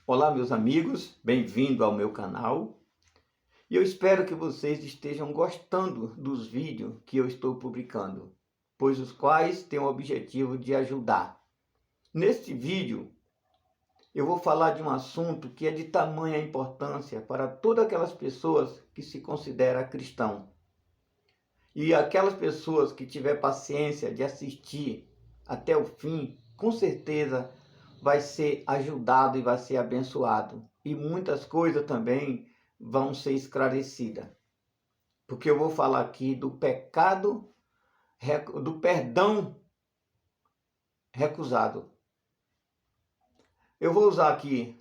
Olá, meus amigos, bem-vindo ao meu canal. E eu espero que vocês estejam gostando dos vídeos que eu estou publicando, pois os quais têm o objetivo de ajudar. Neste vídeo, eu vou falar de um assunto que é de tamanha importância para todas aquelas pessoas que se consideram cristão. E aquelas pessoas que tiver paciência de assistir até o fim, com certeza vai ser ajudado e vai ser abençoado. E muitas coisas também vão ser esclarecidas. Porque eu vou falar aqui do pecado, do perdão recusado. Eu vou usar aqui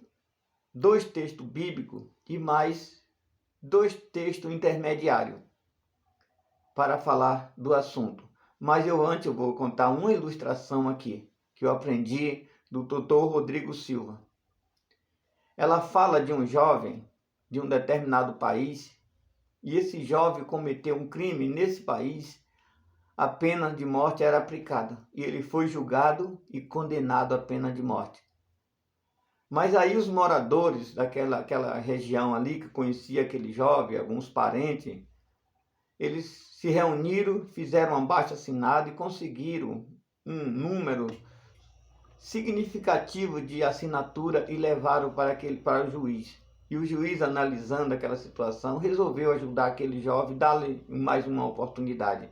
2 textos bíblicos e mais 2 textos intermediários para falar do assunto. Mas antes eu vou contar uma ilustração aqui, que eu aprendi do Dr. Rodrigo Silva. Ela fala de um jovem de um determinado país, e esse jovem cometeu um crime nesse país, a pena de morte era aplicada, e ele foi julgado e condenado à pena de morte. Mas aí os moradores daquela região ali, que conhecia aquele jovem, alguns parentes, eles se reuniram, fizeram um abaixo-assinado e conseguiram um número significativo de assinatura e levaram para o juiz. E o juiz, analisando aquela situação, resolveu ajudar aquele jovem, dar-lhe mais uma oportunidade.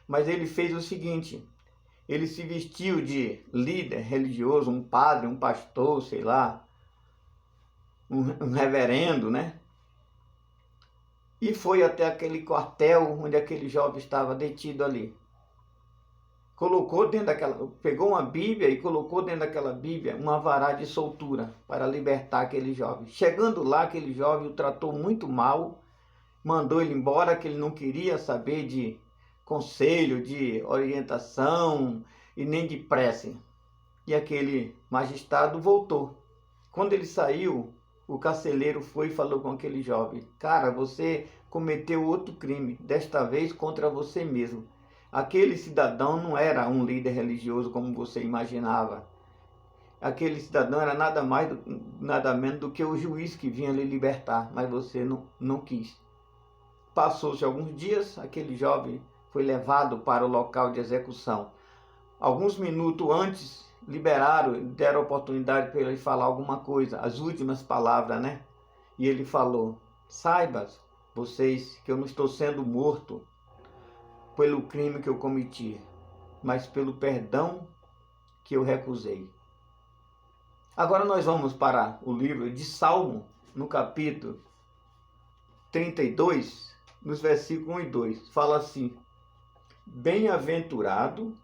Mas ele fez o seguinte: ele se vestiu de líder religioso, um padre, um pastor, sei lá, um reverendo, né? E foi até aquele quartel onde aquele jovem estava detido ali. Pegou uma Bíblia e colocou dentro daquela Bíblia uma vara de soltura para libertar aquele jovem. Chegando lá, aquele jovem o tratou muito mal, mandou ele embora, que ele não queria saber de conselho, de orientação e nem de prece. E aquele magistrado voltou. Quando ele saiu, o carcereiro foi e falou com aquele jovem: cara, você cometeu outro crime, desta vez contra você mesmo. Aquele cidadão não era um líder religioso como você imaginava. Aquele cidadão era nada menos do que o juiz que vinha lhe libertar, mas você não quis. Passou-se alguns dias, aquele jovem foi levado para o local de execução. Alguns minutos antes, deram oportunidade para ele falar alguma coisa, as últimas palavras, né? E ele falou: saibam vocês que eu não estou sendo morto pelo crime que eu cometi, mas pelo perdão que eu recusei. Agora nós vamos para o livro de Salmo, no capítulo 32, nos versículos 1 e 2. Fala assim: bem-aventurado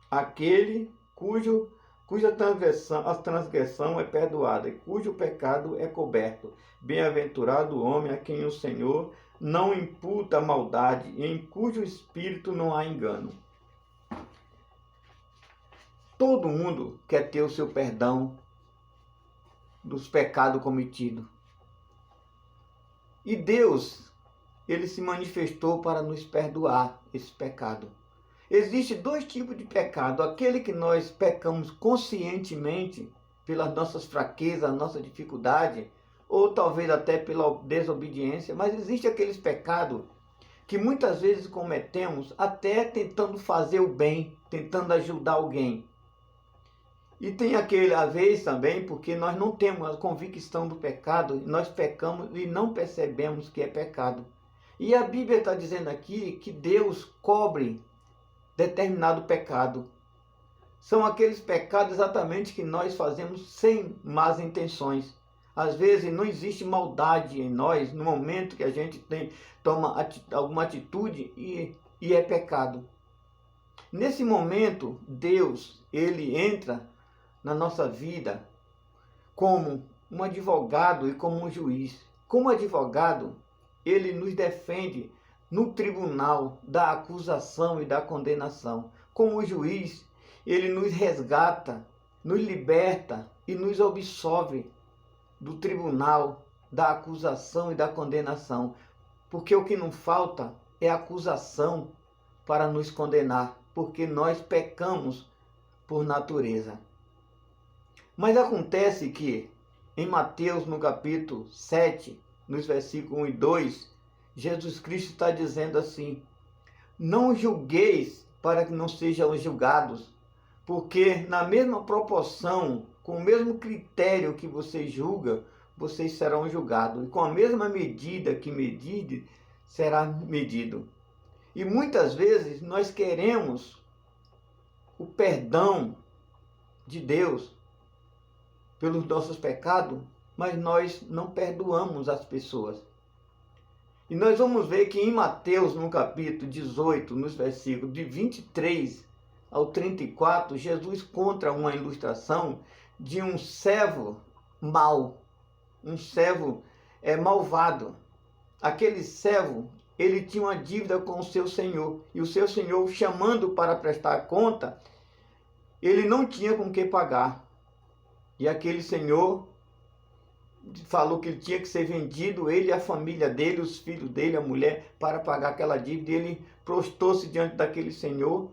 aquele cuja transgressão é perdoada e cujo pecado é coberto. Bem-aventurado o homem a quem o Senhor não imputa maldade e em cujo espírito não há engano. Todo mundo quer ter o seu perdão dos pecados cometidos. E Deus, ele se manifestou para nos perdoar esse pecado. Existem 2 tipos de pecado: aquele que nós pecamos conscientemente pelas nossas fraquezas, nossa dificuldade, ou talvez até pela desobediência, mas existe aqueles pecados que muitas vezes cometemos até tentando fazer o bem, tentando ajudar alguém. E tem a vez também porque nós não temos a convicção do pecado, nós pecamos e não percebemos que é pecado. E a Bíblia está dizendo aqui que Deus cobre determinado pecado. São aqueles pecados exatamente que nós fazemos sem más intenções. Às vezes não existe maldade em nós no momento que a gente toma alguma atitude e é pecado. Nesse momento, Deus, ele entra na nossa vida como um advogado e como um juiz. Como advogado, ele nos defende no tribunal da acusação e da condenação. Como juiz, ele nos resgata, nos liberta e nos absolve do tribunal da acusação e da condenação. Porque o que não falta é acusação para nos condenar, porque nós pecamos por natureza. Mas acontece que em Mateus, no capítulo 7, nos versículos 1 e 2, Jesus Cristo está dizendo assim: não julgueis para que não sejam julgados, porque na mesma proporção, com o mesmo critério que você julga, vocês serão julgados. E com a mesma medida que medirdes, será medido. E muitas vezes nós queremos o perdão de Deus pelos nossos pecados, mas nós não perdoamos as pessoas. E nós vamos ver que em Mateus, no capítulo 18, nos versículos de 23 ao 34, Jesus conta uma ilustração de um servo mau, um servo malvado. Aquele servo, ele tinha uma dívida com o seu senhor, e o seu senhor, chamando para prestar conta, ele não tinha com que pagar. E aquele senhor falou que ele tinha que ser vendido, ele e a família dele, os filhos dele, a mulher, para pagar aquela dívida. Ele prostou-se diante daquele senhor,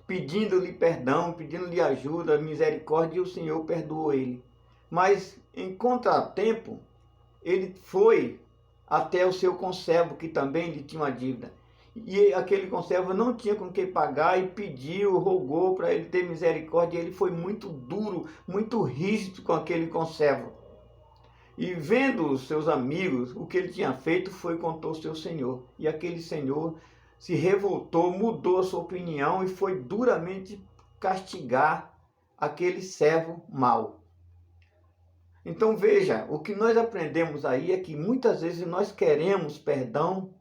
pedindo-lhe perdão, pedindo-lhe ajuda, misericórdia, e o Senhor perdoou ele. Mas, em contratempo, ele foi até o seu conservo, que também lhe tinha uma dívida. E aquele conservo não tinha com que pagar e pediu, rogou para ele ter misericórdia. E ele foi muito duro, muito rígido com aquele conservo. E vendo os seus amigos, o que ele tinha feito foi contou ao seu senhor. E aquele senhor se revoltou, mudou a sua opinião e foi duramente castigar aquele servo mau. Então veja, o que nós aprendemos aí é que muitas vezes nós queremos perdão,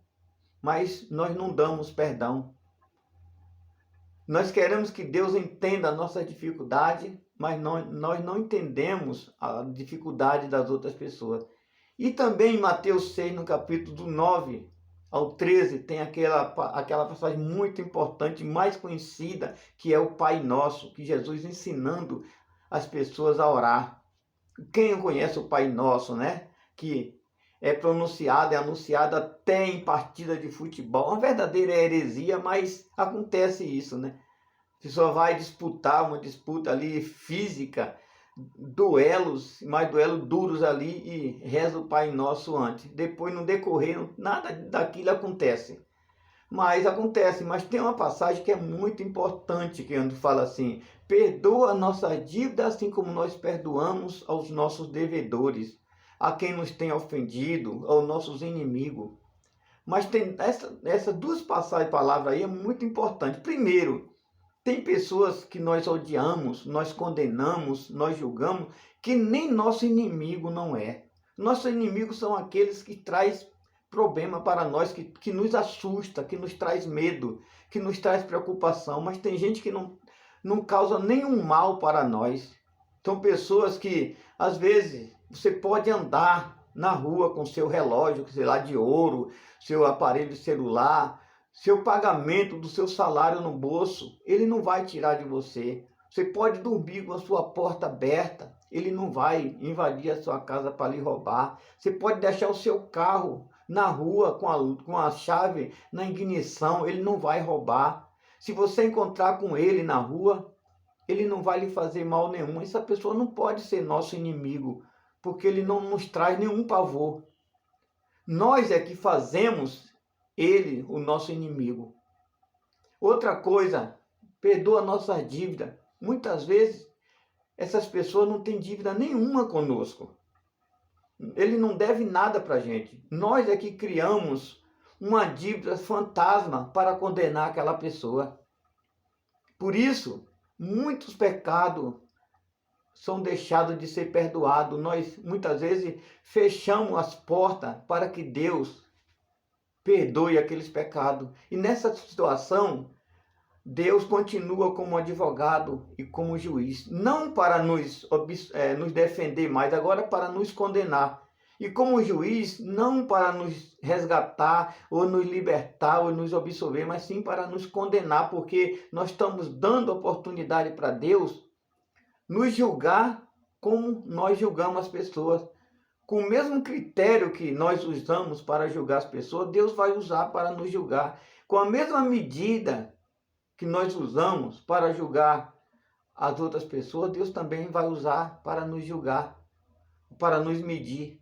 mas nós não damos perdão. Nós queremos que Deus entenda a nossa dificuldade, mas nós não entendemos a dificuldade das outras pessoas. E também em Mateus 6, no capítulo do 9 ao 13, tem aquela passagem muito importante, mais conhecida, que é o Pai Nosso, que Jesus ensinando as pessoas a orar. Quem conhece o Pai Nosso, né? Que é pronunciado, é anunciado até em partida de futebol. Uma verdadeira heresia, mas acontece isso, né? A pessoa vai disputar uma disputa ali física, duelos, mais duelos duros ali, e reza o Pai Nosso antes. Depois, no decorrer, nada daquilo acontece. Mas tem uma passagem que é muito importante, que onde fala assim: perdoa a nossa dívida assim como nós perdoamos aos nossos devedores, a quem nos tem ofendido, aos nossos inimigos. Mas tem essas duas passagens, palavras aí, é muito importante. Primeiro, tem pessoas que nós odiamos, nós condenamos, nós julgamos, que nem nosso inimigo não é. Nossos inimigos são aqueles que traz problema para nós, que nos assusta, que nos traz medo, que nos traz preocupação. Mas tem gente que não causa nenhum mal para nós. São pessoas que, às vezes, você pode andar na rua com seu relógio, sei lá, de ouro, seu aparelho de celular, seu pagamento do seu salário no bolso, ele não vai tirar de você. Você pode dormir com a sua porta aberta, ele não vai invadir a sua casa para lhe roubar. Você pode deixar o seu carro na rua com a chave na ignição, ele não vai roubar. Se você encontrar com ele na rua, ele não vai lhe fazer mal nenhum. Essa pessoa não pode ser nosso inimigo, porque ele não nos traz nenhum pavor. Nós é que fazemos ele o nosso inimigo. Outra coisa, perdoa a nossa dívida. Muitas vezes, essas pessoas não têm dívida nenhuma conosco. Ele não deve nada para a gente. Nós é que criamos uma dívida fantasma para condenar aquela pessoa. Por isso, muitos pecados são deixados de ser perdoados. Nós, muitas vezes, fechamos as portas para que Deus perdoe aqueles pecados. E nessa situação, Deus continua como advogado e como juiz, não para nos defender mais, agora para nos condenar. E como juiz, não para nos resgatar, ou nos libertar, ou nos absolver, mas sim para nos condenar, porque nós estamos dando oportunidade para Deus nos julgar como nós julgamos as pessoas. Com o mesmo critério que nós usamos para julgar as pessoas, Deus vai usar para nos julgar. Com a mesma medida que nós usamos para julgar as outras pessoas, Deus também vai usar para nos julgar. para nos medir.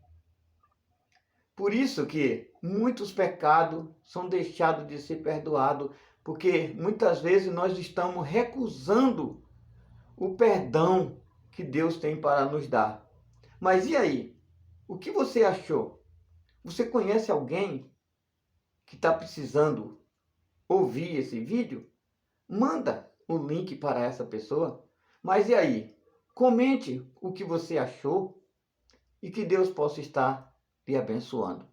Por isso que muitos pecados são deixados de ser perdoados, porque muitas vezes nós estamos recusando o perdão que Deus tem para nos dar. Mas e aí? O que você achou? Você conhece alguém que está precisando ouvir esse vídeo? Manda o link para essa pessoa. Mas e aí? Comente o que você achou e que Deus possa estar lhe abençoando.